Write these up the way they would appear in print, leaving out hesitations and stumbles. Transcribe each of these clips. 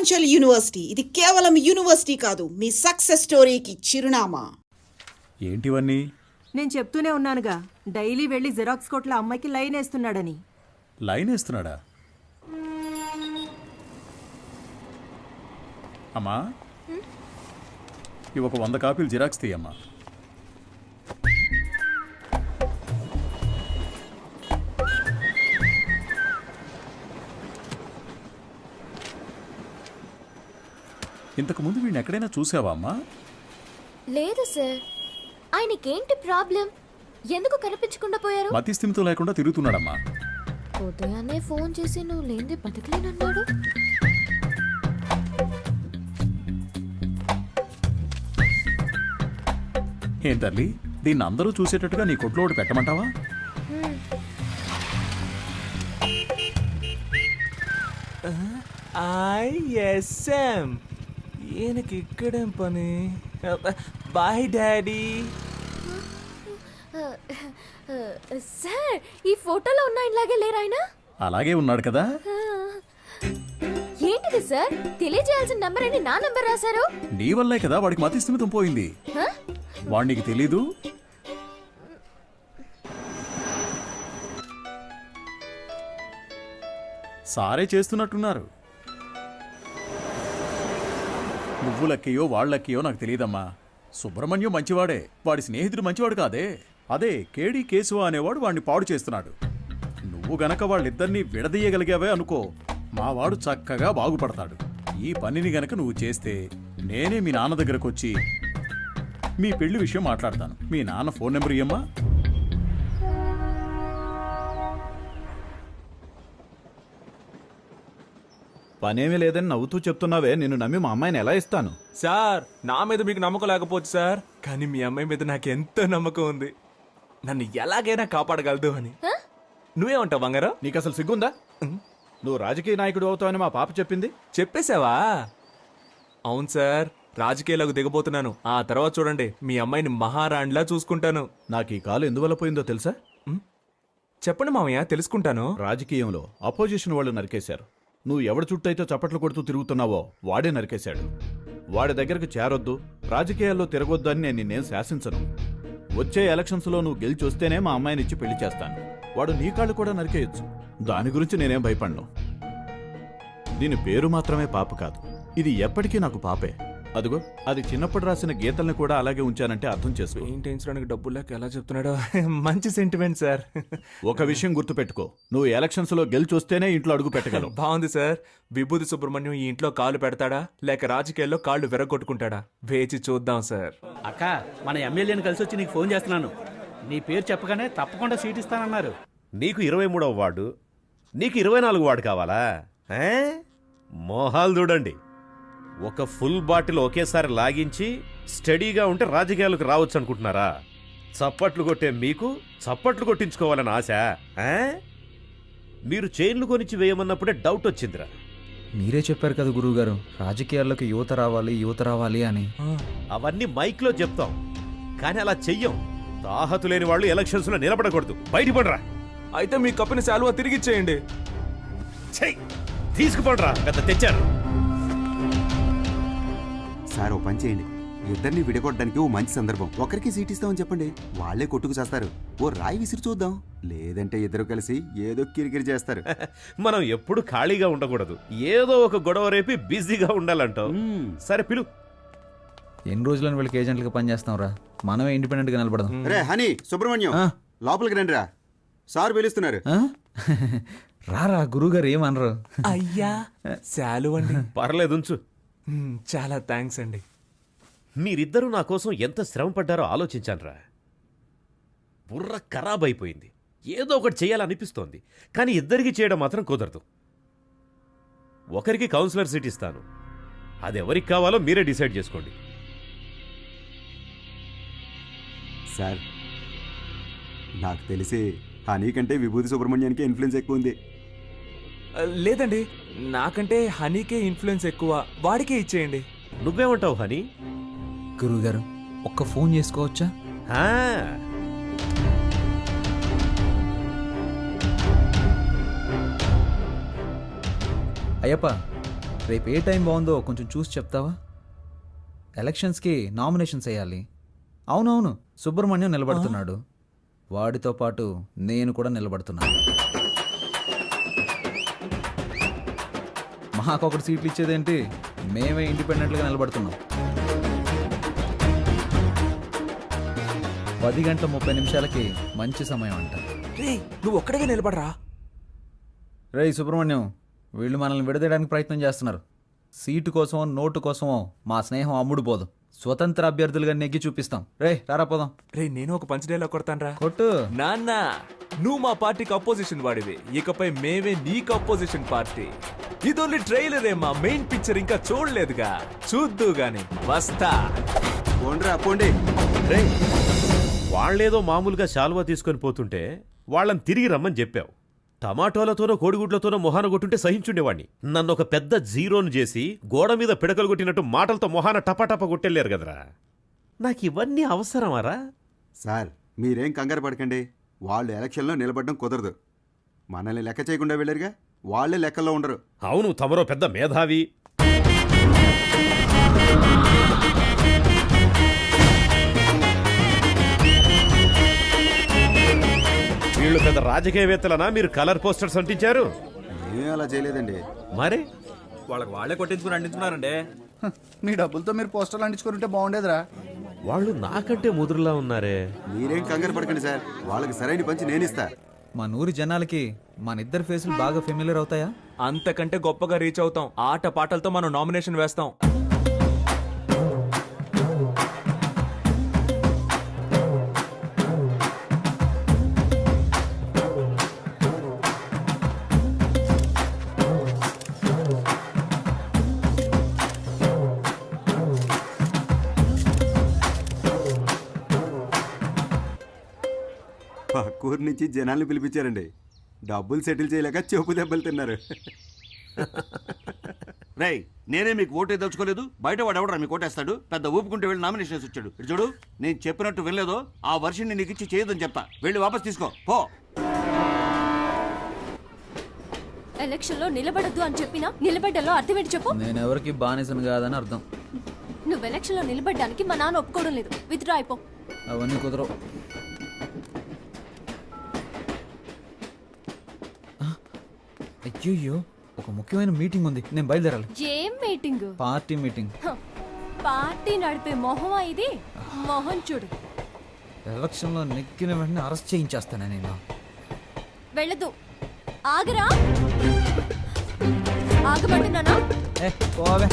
Purvanchal university. ఇది కేవలం university కాదు, మీ సక్సెస్ స్టోరీకి చిరునామా. ఏంటివన్నీ? నేను చెప్తూనే ఉన్నానుగా, డైలీ వెళ్ళి జిరాక్స్ కొట్ల అమ్మాయికి లైన్ వేస్తున్నాడని. లైన్ వేస్తున్నాడా? అమ్మా, ఇవి ఒక 100 కాపీలు జిరాక్స్ తీయమ్మా. ఇంతకు ముందు వీడిని ఎక్కడైనా చూసావా అమ్మా? లేదు సార్. ఆయనకేంటి ప్రాబ్లం? ఎందుకు కనిపించకుండా పోయారు? మతి స్థిమితం లేకుండా తిరుగుతున్నాడమ్మా. ఉదయాన్నే ఫోన్ చేసి నువ్వు లేనిదే బతకలేనన్నాడు. ఏం తల్లి, దీన్ని అందరూ చూసేటట్టుగా నీ కొట్లో ఒకటి పెట్టమంటావా? ఐఎస్ఎం ఈయనకి ఇక్కడేం పని? Bye daddy. సార్, ఈ ఫోటోలో ఉన్న ఆయనలాగే లేరు ఆయన? అలాగే ఉన్నాడు కదా. ఏంటిది సార్? తెలియజేయాల్సిన నంబర్ అని నా నంబర్ రాశారు. నీ వల్లే కదా వాడికి మతి స్థిమితం పోయింది. వాడు నీకు తెలీదు? సారే చేస్తున్నట్టున్నారు. నువ్వు లక్కయో వాళ్ళక్కయో నాకు తెలియదమ్మా. సుబ్రహ్మణ్యం మంచివాడే, వాడి స్నేహితుడు మంచివాడు కాదే. అదే కేడి కేశవ అనేవాడు వాడిని పాడు చేస్తున్నాడు. నువ్వు గనక వాళ్ళిద్దరినీ విడదీయగలిగావే అనుకో, మావాడు చక్కగా బాగుపడతాడు. ఈ పనిని గనక నువ్వు చేస్తే నేనే మీ నాన్న దగ్గరకు వచ్చి మీ పెళ్లి విషయం మాట్లాడతాను. మీ నాన్న ఫోన్ నెంబర్ ఇయ్యమ్మా. పనేమీ లేదని నవ్వుతూ చెప్తున్నావే, నిన్ను నమ్మి మా అమ్మాయిని ఎలా ఇస్తాను? సార్, నా మీద మీకు నమ్మకం లేకపోవచ్చు సార్, కానీ మీ అమ్మాయి మీద నాకు ఎంతో నమ్మకం ఉంది. నన్ను ఎలాగైనా కాపాడగలదు అని. నువ్వేమంటావు బంగారం? నీకు అసలు సిగ్గుందా? నువ్వు రాజకీయ నాయకుడు అవుతావని మా పాప చెప్పింది. చెప్పేశావా? అవును సార్, రాజకీయాలకు దిగబోతున్నాను. ఆ తర్వాత చూడండి, మీ అమ్మాయిని మహారాణిలా చూసుకుంటాను. నాకు ఈ కాలు ఎందువల్ల పోయిందో తెలుసా? చెప్పండి మామయ్య, తెలుసుకుంటాను. రాజకీయంలో అపోజిషన్ వాళ్ళు నరికేశారు. నువ్వు ఎవడి చుట్టైతే చప్పట్లు కొడుతూ తిరుగుతున్నావో వాడే నరికేశాడు. వాడి దగ్గరకు చేరొద్దు, రాజకీయాల్లో తిరగొద్దు అని నేను నిన్నేం శాసించను. వచ్చే ఎలక్షన్స్లో నువ్వు గెలిచి వస్తేనే మా అమ్మాయిని ఇచ్చి పెళ్లి చేస్తాను. వాడు నీ కాళ్ళు కూడా నరికేయచ్చు. దాని గురించి నేనేం భయపడను. దీని పేరు మాత్రమే పాప కాదు, ఇది ఎప్పటికీ నాకు పాపే. అదిగో, అది చిన్నప్పుడు రాసిన గీతల్ని కూడా అలాగే ఉంచానంటే అర్థం చేసుకో. పెయింటించడానికి డబ్బులు లేక ఎలా చెప్తున్నాడో. మంచి సెంటిమెంట్ సార్. ఒక విషయం గుర్తుపెట్టుకో, నువ్వు ఎలక్షన్స్ లో గెలిచి వస్తేనే ఇంట్లో అడుగు పెట్టగలవు. బాగుంది సార్. విభూతి సుబ్రహ్మణ్యం ఈ ఇంట్లో కాలు పెడతాడా లేక రాజకీయాల్లో కాళ్ళు విరగొట్టుకుంటాడా? వేచి చూద్దాం సార్. అక్క, మన ఎమ్మెల్యేని కలిసి వచ్చి నీకు ఫోన్ చేస్తున్నాను. నీ పేరు చెప్పగానే తప్పకుండా సీట్ ఇస్తానన్నారు. నీకు 23వ వార్డు, నీకు 24 వార్డు కావాలా? మోహాలు చూడండి. ఒక ఫుల్ బాటిల్ ఒకేసారి లాగించి స్టడీగా ఉంటే రాజకీయాలకు రావచ్చు అనుకుంటున్నారా? చప్పట్లు కొట్టే మీకు చప్పట్లు కొట్టించుకోవాలని ఆశ? మీరు చైన్లు కొనిచ్చి వేయమన్నప్పుడే డౌట్ వచ్చిందిరా. మీరే చెప్పారు కదా గురువుగారు, రాజకీయాల్లోకి యువత రావాలి అని. అవన్నీ మైక్లో చెప్తాం, కానీ అలా చెయ్యం. తాహతు లేని వాళ్ళు ఎలక్షన్స్లో నిలబడకూడదు. బయటపడరా. అయితే మీ కప్పుని శాలువా తిరిగిచ్చేయండి. చెయ్యి, తీసుకుపడరా. పెద్ద తెచ్చారు సార్. ఓ పని చేయండి, ఇద్దరిని విడగొట్టడానికి ఓ మంచి సందర్భం. ఒకరికి సీట్ ఇస్తామని చెప్పండి, వాళ్లే కొట్టుకు చేస్తారు. ఓ రాయి విసిరి చూద్దాం, లేదంటే ఇద్దరు కలిసి ఏదో కిరికిరి చేస్తారు. మనం ఎప్పుడు ఖాళీగా ఉండకూడదు, ఏదో ఒక గొడవ రేపి బిజీగా ఉండాలంటావు. సరే పిలు. ఎన్ని రోజులను వీళ్ళకి ఏజెంట్లుగా పనిచేస్తాం రా, మనమే ఇండిపెండెంట్ గా నిలబడదాం. రే హనీ, సుబ్రహ్మణ్యం లోపలికి రండి రా, సార్ పిలుస్తున్నారు. రారా, గురువుగారు ఏమనరు. అయ్యా శాలువ అండి. పర్లేదు ఉంచు. చాలా థ్యాంక్స్ అండి. మీరిద్దరూ నా కోసం ఎంత శ్రమ పడ్డారో ఆలోచించానురా. బుర్ర ఖరాబ్ అయిపోయింది. ఏదో ఒకటి చేయాలనిపిస్తోంది, కానీ ఇద్దరికి చేయడం మాత్రం కుదరదు. ఒకరికి కౌన్సిలర్ సీట్ ఇస్తాను, అది ఎవరికి కావాలో మీరే డిసైడ్ చేసుకోండి. సార్, నాకు తెలిసి హనీ కంటే విభూతి సుబ్రహ్మణ్యానికి ఇన్ఫ్లుయెన్స్ ఎక్కువ ఉంది. లేదండి, నాకంటే హనీకే ఇన్ఫ్లుయెన్స్ ఎక్కువ, వాడికే ఇచ్చేయండి. నువ్వేమంటావు హనీ? గురువుగారు, ఒక్క ఫోన్ చేసుకోవచ్చా? అయ్యప్ప, రేపు ఏ టైం బాగుందో కొంచెం చూసి చెప్తావా? ఎలక్షన్స్కి నామినేషన్స్ వేయాలి. అవునవును, సుబ్రహ్మణ్యం నిలబడుతున్నాడు. వాడితో పాటు నేను కూడా నిలబడుతున్నాను. మాకొకటి సీట్లు ఇచ్చేదేంటి? మేమే ఇండిపెండెంట్గా నిలబడుతున్నాం. 10:30 మంచి సమయం అంట. రే నువ్వు ఒక్కడిగా నిలబడరా. రేయ్ సుబ్రహ్మణ్యం, వీళ్ళు మనల్ని విడదీయడానికి ప్రయత్నం చేస్తున్నారు. సీటు కోసమో నోటు కోసమో మా స్నేహం అమ్ముడు పోదు. స్వతంత్ర అభ్యర్థులుగా నెగ్గి చూపిస్తాం. రే రారా పోదాం. రే నేను ఒక పంచ్ డైలాగ్ కొడతాను. కొట్టు. నాన్న నువ్వు మా పార్టీకి అపోజిషన్ వాడివి, ఇకపై మేమే నీకు అపోజిషన్ పార్టీ. ఇది ఓన్లీ ట్రైలర్ ఏమా, మెయిన్ పిక్చర్ ఇంకా చూడలేదుగా, చూద్దు గాని వస్తా. పోండ్రా పోండి. రే వాళ్ళేదో మామూలుగా శాలువా తీసుకొని పోతుంటే వాళ్ళని తిరిగి రమ్మని చెప్పావు. టమాటోలతోనో కోడిగుడ్లతోనో మొహాన కొట్టుంటే సహించుండేవాణ్ణి. నన్ను ఒక పెద్ద జీరోను చేసి గోడ మీద పిడకలు కొట్టినట్టు మాటలతో మొహాన టపాటపా కొట్టెళ్ళారు కదరా. నాకు ఇవన్నీ అవసరమారా? సార్ మీరేం కంగారు పడకండి. వాళ్ళు ఎలక్షన్లో నిలబడడం కుదరదు. మనల్ని లెక్క చేయకుండా వెళ్ళారుగా, వాళ్ళే లెక్కల్లో ఉండరు. అవును, తమరో పెద్ద మేధావి. వీళ్ళు పెద్ద రాజకీయవేత్తలనా మీరు కలర్ పోస్టర్స్ అంటించారు? ఏం అలా చేయలేదండి. మరి వాళ్ళకి వాళ్ళే కొట్టించుకుని అంటించుకున్నారండి. మీ డబ్బులతో మీరు పోస్టర్లు అంటించుకుంటే బాగుండేదిరా. వాళ్ళు నాకంటే ముదురులా ఉన్నారే. మీరేం కంగారు పడకండి సార్, వాళ్ళకి సరైన పంచి నేనిస్తా. మా నూరి జనాలకి మన ఇద్దరు ఫేసులు బాగా ఫెమిలియర్ అవుతాయా? అంతకంటే గొప్పగా రీచ్ అవుతాం. ఆట పాటలతో మనం నామినేషన్ వేస్తాం. పక్కూరు నుంచి జనాల్ని పిలిపించారండి. డబ్బులు సెటిల్ చేయలేక చెప్పు దెబ్బలు తిన్నారు. రేయ్ నేనే మీకు ఓటే దలుచుకోలేదు, బయట వాడు ఎవడరా మీకు ఓటేస్తాడు? పెద్ద ఊపుకుంటే వెళ్ళి నామినేషన్ వేసి వచ్చాడు. ఇటు చూడు, నేను చెప్పినట్టు వినలేదో ఆ వర్షన్ని నీకు ఇచ్చి చేయదని చెప్తా. వెళ్ళి వాపస్ తీసుకో పో. ఎలక్షన్ లో నిలబడద్దు అని చెప్పినా నిలబడ్డలో అర్థం ఏంటి చెప్పు. నేను ఎవరికి బానిసను కాదని అర్థం. నువ్వు ఎలక్షన్ లో నిలబడ్డానికి మా నాన్న ఒప్పుకోవడం లేదు. విత్డ్రా అయిపో. అవన్నీ కుదరవు. అయ్యో, ఒక ముఖ్యమైన మీటింగ్ ఉంది, నేను బయలుదేరాలి. ఏం మీటింగ్? Party meeting. పార్టీ నడిపే మొహమా ఇది? మొహం చూడు. ఎలక్షన్లో నెక్కిన వెంటనే అరెస్ట్ చేయించేస్తాను నేను. వెళ్ళదు. ఆగరా. ఆగమంటున్నానా? పోవే.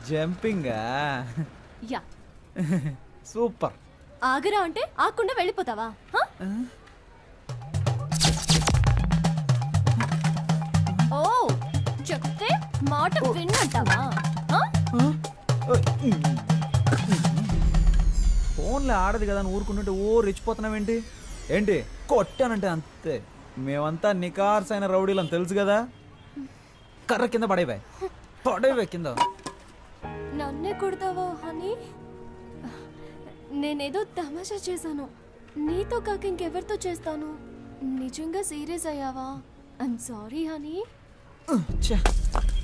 జంపింగా? యా. సూపర్. ఆగరా అంటే ఆకుండా వెళ్ళిపోతావా? ఓ చెప్తే మాట విన్నంటావా? ఫోన్లో ఆడదు కదా అని ఊరుకుంటుంటే ఓ రెచ్చిపోతున్నావేంటి? ఏంటి కొట్టానంటే అంతే. మేమంతా నికార్సైన రౌడీలని తెలుసు కదా. కర్ర కింద పడేవే కింద. నన్నే కొడతావా హనీ? నేనేదో తమాషా చేశాను. నీతో కాక ఇంకెవరితో చేస్తాను? నిజంగా సీరియస్ అయ్యావా? I'm sorry honey.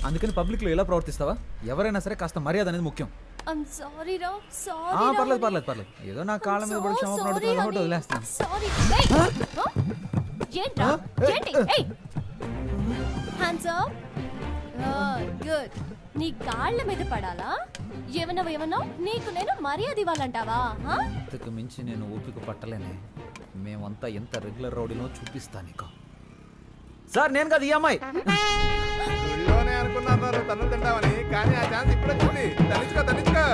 అందుకని పబ్లిక్లో ఎలా ప్రవర్తిస్తావా? ఎవరైనా సరే కాస్త మర్యాద అనేది ముఖ్యం. ఐఎమ్ సారీ రా. సారీ. పర్లేదు. ఏదో నా కాళ్ళ మీద పడి క్షమాపణ వదిలేస్తాను. సారీ. ఏంట్రా? ఏంటి? ఏయ్ హ్యాండ్స్ అప్. గుడ్. నీ కాళ్ళ మీద పడాలా? ఏమన్నా నీకు నేను మర్యాద ఇవ్వాలంటావా? ఇంతకు మించి నేను ఓపిక పట్టలేనే. మేమంతా ఎంత రెగ్యులర్ రౌడీనో చూపిస్తా నీకు. సార్ నేను కదా ఈ అమ్మాయి. అనుకున్నారు తను తింటామని, కానీ ఆ ఛాన్స్ ఇప్పుడే వచ్చింది. తనిచ్చుకో.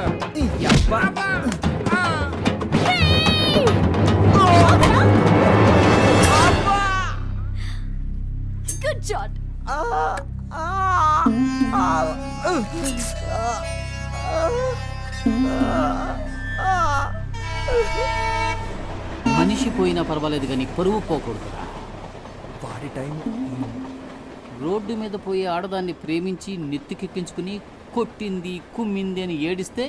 Good shot. మనిషి పోయినా పర్వాలేదు కానీ పరువు పోకూడదురా. వాడి టైం. రోడ్డు మీద పోయే ఆడదాన్ని ప్రేమించి నెత్తికెక్కించుకుని కొట్టింది కుమ్మింది అని ఏడిస్తే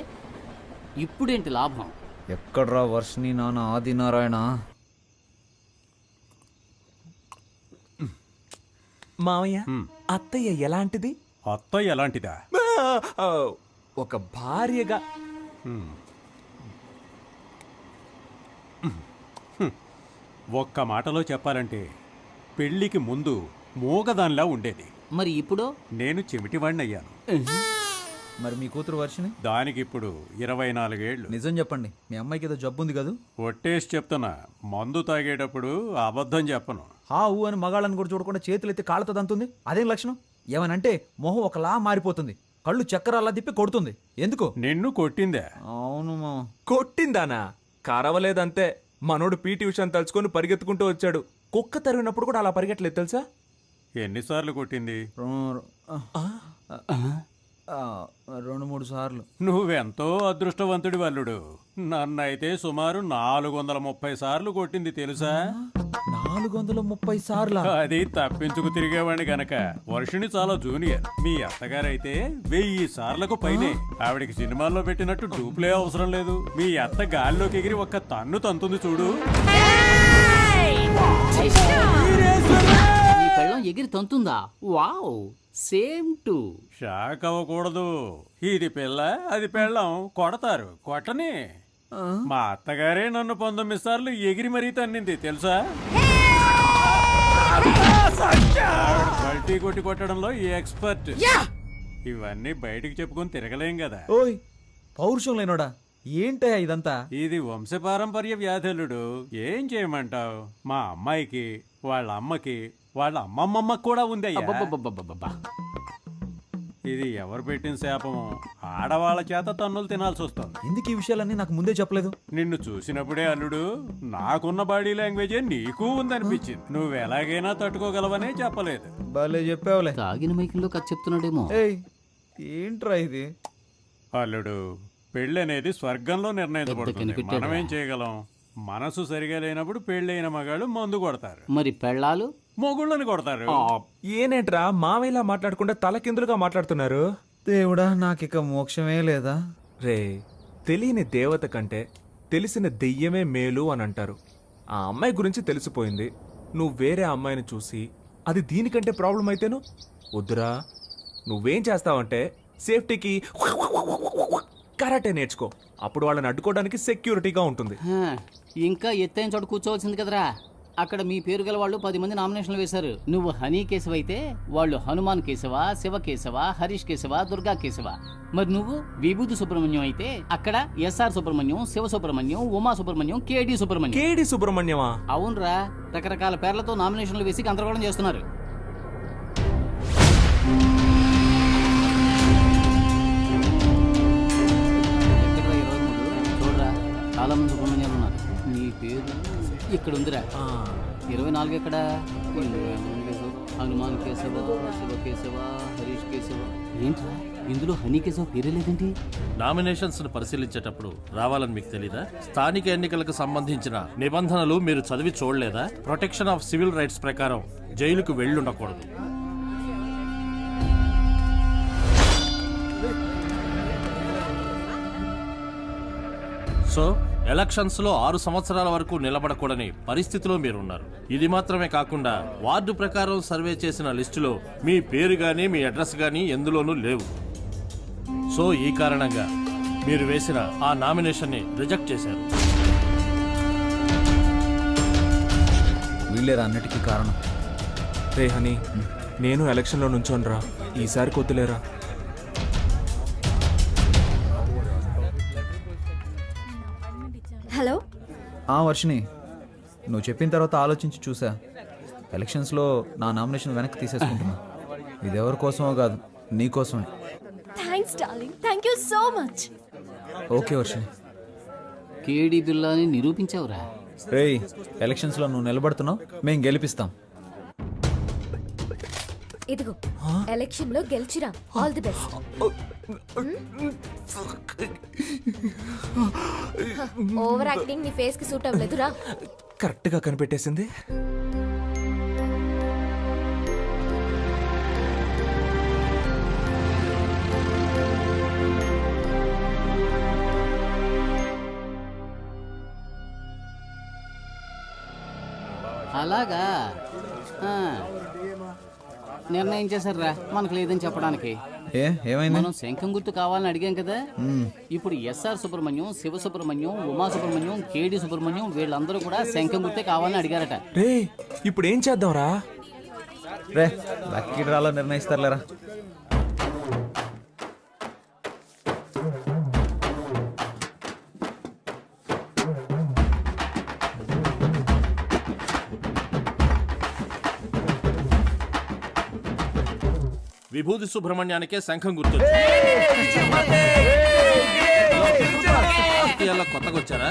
ఇప్పుడేంటి లాభం? ఎక్కడ్రా వర్షిని నాన్న ఆదినారాయణ? మావయ్య అత్తయ్య ఎలాంటిది? అత్తయ్య ఎలాంటిదా? ఆ, ఒక భార్యగా ఒక్క మాటలో చెప్పాలంటే పెళ్లికి ముందు మూగదానిలా ఉండేది. మరి ఇప్పుడు నేను చెమిటివాణ్ణి అయ్యాను. మరి మీ కూతురు వర్షిని? దానికిప్పుడు 24 ఏళ్ళు. నిజం చెప్పండి, మీ అమ్మాయికి ఏదో జబ్బు ఉంది కదా? ఒట్టేసి చెప్తున్నా, మందు తాగేటప్పుడు అబద్ధం చెప్పను. ఆ ఊ అని మగాళ్ళని కూడా చూడకుండా చేతులు ఎత్తి కాళ్ళతో దంతుంది. అదేం లక్షణం? ఏమనంటే మొహం ఒకలా మారిపోతుంది, కళ్ళు చక్కరాల్లా తిప్పి కొడుతుంది. ఎందుకు? నిన్ను కొట్టిందే. అవును మా. కొట్టిందానా? కరవలేదంతే. మనోడు పీటీ ఉషాని తలుచుకొని పరిగెత్తుకుంటూ వచ్చాడు. కుక్క తరిగినప్పుడు కూడా అలా పరిగెట్టలేదు తెలుసా? ఎన్నిసార్లు కొట్టింది? 2-3 సార్లు. నువ్వెంతో అదృష్టవంతుడి వల్లుడు. నన్నైతే సుమారు 430 సార్లు కొట్టింది తెలుసా? 430 సార్లు? అది తప్పించుకు తిరిగేవాడిని గనక. వర్షిణి చాలా జూనియర్. మీ అత్తగారైతే 1000 సార్లకు పైనే. ఆవిడికి సినిమాల్లో పెట్టినట్టు డూప్లే అవసరం లేదు. మీ అత్త గాల్లోకి ఎగిరి ఒక్క తన్ను తంతుంది చూడు. నీ పెళ్ళం ఎగిరి తంతుందా? Wow, same to. షాక్ అవ్వకూడదు. ఇది పిల్ల, అది పెళ్ళం. కొడతారు, కొట్టని. మా అత్తగారే నన్ను 19 సార్లు ఎగిరి మరీ తన్నింది తెలుసా? బల్టీ కొట్టి కొట్టడంలో ఎక్స్పర్ట్. ఇవన్నీ బయటికి చెప్పుకొని తిరగలేం కదా. ఓయ్ పౌరుషం లేనోడా, ఏంటయ్యా ఇదంతా? ఇది వంశపారంపర్య వ్యాధులుడు. ఏం చేయమంటావు? మా అమ్మాయికి, వాళ్ళ అమ్మకి, వాళ్ళ అమ్మమ్మమ్మకి కూడా ఉంది. అబ్బబ్బబ్బబ్బబ్బబ్బా. ఇది ఎవరు పెట్టిన శాపమో. ఆడవాళ్ళ చేత తన్నులు తినాల్సి వస్తుంది. ఎందుకు ఈ విషయాలన్నీ నాకు ముందే చెప్పలేదు? నిన్ను చూసినప్పుడే అల్లుడు, నాకున్న బాడీ లాంగ్వేజే నీకు ఉందనిపించింది. నువ్వు ఎలాగైనా తట్టుకోగలవనే చెప్పలేదు. భలే చెప్పావులే. తాగిన మైకంలో కథ చెప్తున్నాడేమో. ఏయ్ ఏంట్రా ఇది? అల్లుడు, పెళ్ళి అనేది స్వర్గంలో నిర్ణయించబడుతుంది. మనమేం చేయగలం? మనసు సరిగా లేనప్పుడు పెళ్ళైన మగాళ్ళు మందు కొడతారు. మరి పెళ్ళాలు మొగుళ్ళని కొడతారు. ఏనేంట్రా మావయ్యలా మాట్లాడకుండా తలకిందులుగా మాట్లాడుతున్నారు? దేవుడా, నాకిక మోక్షమే లేదా? రే, తెలియని దేవత కంటే తెలిసిన దెయ్యమే మేలు అని అంటారు. ఆ అమ్మాయి గురించి తెలిసిపోయింది. నువ్వు వేరే అమ్మాయిని చూసి అది దీనికంటే ప్రాబ్లం అయితేను వద్దురా. నువ్వేం చేస్తావంటే సేఫ్టీకి కరాటే నేర్చుకో. అప్పుడు వాళ్ళని అడ్డుకోవడానికి సెక్యూరిటీగా ఉంటుంది. ఇంకా ఎత్తైన చోట కూర్చోవలసింది కదరా. అక్కడ మీ పేరు గల వాళ్ళు 10 మంది నామినేషన్లు వేశారు. నువ్వు హనీ కేశవ అయితే వాళ్ళు హనుమాన్ కేశవ, శివ కేశవ, హరీష్ కేశవ, దుర్గా కేశవ. మరి నువ్వు విభూతి సుబ్రహ్మణ్యం అయితే అక్కడ ఎస్ఆర్ సుబ్రహ్మణ్యం, శివ సుబ్రహ్మణ్యం, ఉమా సుబ్రహ్మణ్యం, కేడి సుబ్రహ్మణ్యం. కేడి సుబ్రహ్మణ్యమా? అవునరా, రకరకాల పేర్లతో నామినేషన్లు వేసి గందరగోళం చేస్తున్నారు. చూడరా, చాలా మంది సుబ్రహ్మణ్యాలు ఉన్నారు. నీ పేరు ఇక్కడ ఉందిరా. 24 ఎక్కడ? హనుమాన్ కేశవ, శివ కేశవ, హరీష్ కేశవ. ఏంట్రా ఇందులో హనీ కేశవ పేరే లేదేంటి? నామినేషన్స్ ను పరిశీలించేటప్పుడు రావాలని మీకు తెలీదా? స్థానిక ఎన్నికలకు సంబంధించిన నిబంధనలు మీరు చదివి చూడలేదా? ప్రొటెక్షన్ ఆఫ్ సివిల్ రైట్స్ ప్రకారం జైలుకు వెళ్ళుండకూడదు. సో ఎలక్షన్స్ లో 6 సంవత్సరాల వరకు నిలబడకూడని పరిస్థితిలో మీరున్నారు. ఇది మాత్రమే కాకుండా వార్డు ప్రకారం సర్వే చేసిన లిస్టులో మీ పేరు గానీ మీ అడ్రస్ గానీ ఎందులోనూ లేవు. సో ఈ కారణంగా మీరు వేసిన ఆ నామినేషన్ ని రిజెక్ట్ చేశారు. వీళ్ళేరా అన్నిటికీ కారణం. రే హనీ, నేను ఎలక్షన్లో నుంచోనరా. ఈసారి కొద్దులేరా. హలో. వర్షిని, నువ్వు చెప్పిన తర్వాత ఆలోచించి చూసా. ఎలక్షన్స్లో నా నామినేషన్ వెనక్కి తీసేసుకుంటున్నా. ఇది ఎవరి కోసమో కాదు, నీ కోసమే. Thanks darling, thank you so much. Okay Varshini. కేడి బిల్లాని నిరూపించావురా. రేయ్, ఎలక్షన్స్లో నువ్వు నిలబడుతున్నావు, మేం గెలిపిస్తాం. ఇదిగో ఎలక్షన్ లో గెలిచిరా. All the best. Over acting నీ ఫేస్ కి సూట్ అవ్వలేదురా. కరెక్ట్ గా కనిపెట్టేసింది. అలాగా ఆ. నిర్ణయం చేశారా మనకు లేదని చెప్పడానికి. ఏమైంది? మనం శంఖం గుర్తు కావాలని అడిగాం కదా. ఇప్పుడు ఎస్ఆర్ సుబ్రహ్మణ్యం, శివ సుబ్రహ్మణ్యం, ఉమా సుబ్రహ్మణ్యం, కేడి సుబ్రహ్మణ్యం వీళ్ళందరూ కూడా శంఖం గుర్తే కావాలని అడిగారట. రే ఇప్పుడు ఏం చేద్దాంరా? రే లక్కీ డ్రాలో నిర్ణయిస్తారులేరా. విభూతి సుబ్రహ్మణ్యానికే శంఖం గుర్తు. కొత్తగా వచ్చారా?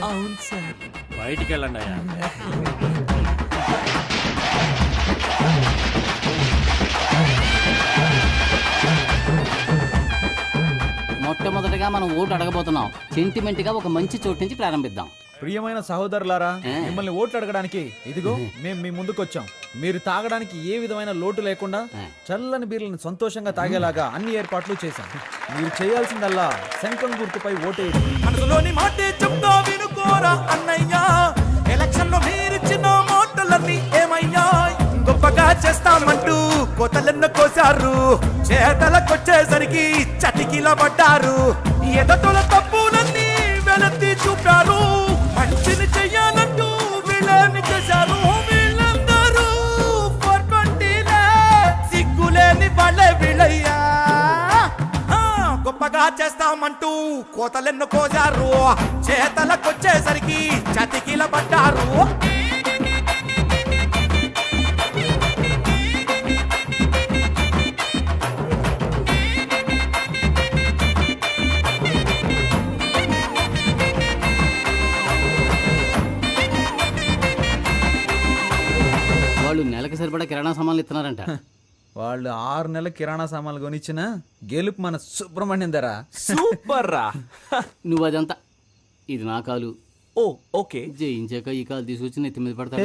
అవును సార్. బయటికి వెళ్ళండి అయ్యా. మొట్టమొదటిగా మనం ఓటు అడగబోతున్నాం. సెంటిమెంట్ గా ఒక మంచి చోటు నుంచి ప్రారంభిద్దాం. ప్రియమైన సహోదరులారా, మిమ్మల్ని ఓట్లు అడగడానికి ఇదిగో మేము మీ ముందుకు వచ్చాం. మీరు తాగడానికి ఏ విధమైన లోటు లేకుండా చల్లని బీర్లను సంతోషంగా తాగేలాగా అన్ని ఏర్పాట్లు చేశాం. మీరు చేయాల్సిందల్లా శంఖం గుర్తుపై ఓటేయండి. మనసులోని మాటే చెప్తా వినుకోరా అన్నయ్యా, ఎలక్షన్ లో మీరిచ్చిన మాటలన్నీ ఏమయ్యా? గొప్పగా చేస్తామంటూ కోతలెన్న కోసారు, చేతలకొచ్చేసరికి చటికిల పడ్డారు. ఎదటల తప్పులన్నీ వెలత్తి చూపారు, మంచిని చెయ్యాలంటూ వీళ్ళని చేశారు. వీళ్ళందరూ 420లే, సిగ్గులేని వాళ్ళే వీళ్ళయ్యా. గొప్పగా చేస్తామంటూ కోతలెన్ను కోసారు, చేతలకొచ్చేసరికి చతికిల పడ్డారు. వాళ్ళు నెలకి సరిపడా కిరాణా సామాన్లు ఇస్తున్నారంట. వాళ్ళు 6 నెలల కిరాణా సామాన్లు కొనిచ్చిన గెలుపు మన సుబ్రహ్మణ్యం ధర. సూపర్ రా. నువ్వు అదంతా, ఇది నా కాలు. ఓ ఓకే. జయించాక ఈ కాలు తీసుకొచ్చి నెత్తి మీద పడతాడు.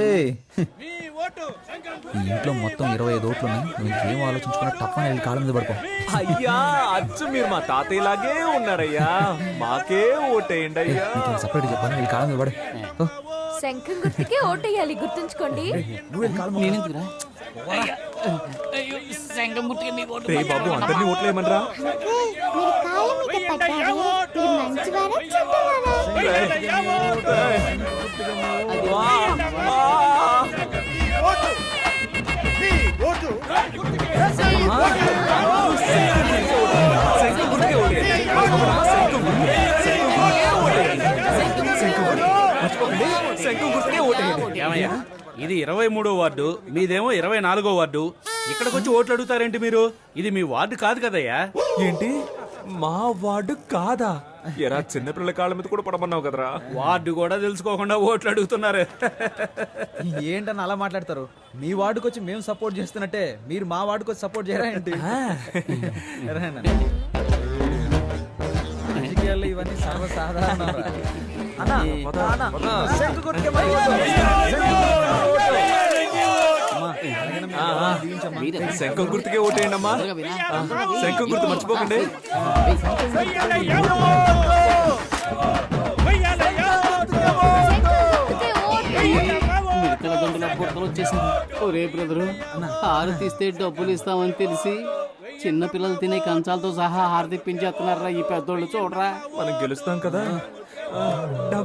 ఈ ఇంట్లో మొత్తం 25 ఓట్లు ఉన్నాయి. నువ్వు ఇంకేం ఆలోచించుకున్నా తప్పని వెళ్ళి కాళ్ళ మీద పడుకో. అయ్యా అచ్చు మీరు మా తాతయ్యలాగే ఉన్నారయ్యా. మాకే ఓటేయండి అయ్యా. సపరేట్ చెప్పాను, వెళ్ళి కాళ్ళ మీద పడు. శంఖం గుర్తుకే ఓటేయాలి, గుర్తుంచుకోండి. నేనెందుకురా? శంఖం గుర్తుకే మీ ఓటు. రే బాబు అందరినీ ఓట్లేయమనరా. ఏమయ్యా, ఇది 23వ వార్డు, మీదేమో 24వ వార్డు. ఇక్కడికి వచ్చి ఓట్లు అడుగుతారేంటి మీరు? ఇది మీ వార్డు కాదు కదయ్యా. ఏంటి మా వార్డు కాదా? ఎరా చిన్నపిల్లల కాళ్ళ మీద కూడా పడమన్నావు కదరా. వార్డు కూడా తెలుసుకోకుండా ఓట్లు అడుగుతున్నారు. ఏంటని అలా మాట్లాడతారు? మీ వార్డుకి వచ్చి మేము సపోర్ట్ చేస్తున్నట్టే మీరు మా వార్డుకి వచ్చి సపోర్ట్ చేయరా ఏంటి? రాజకీయాల్లో ఇవన్నీ సర్వసాధారణ. శంఖం గుర్తుకే ఓటేయండి అమ్మా. శంఖం గుర్తు మర్చిపోకండి. ఒరే బ్రదరు, హారతిస్తే డబ్బులు ఇస్తామని తెలిసి చిన్న పిల్లలు తినే కంచాలతో సహా హారతిప్పించేస్తున్నారా ఈ పెద్దోళ్ళు. చూడరా, మనం గెలుస్తాం కదా.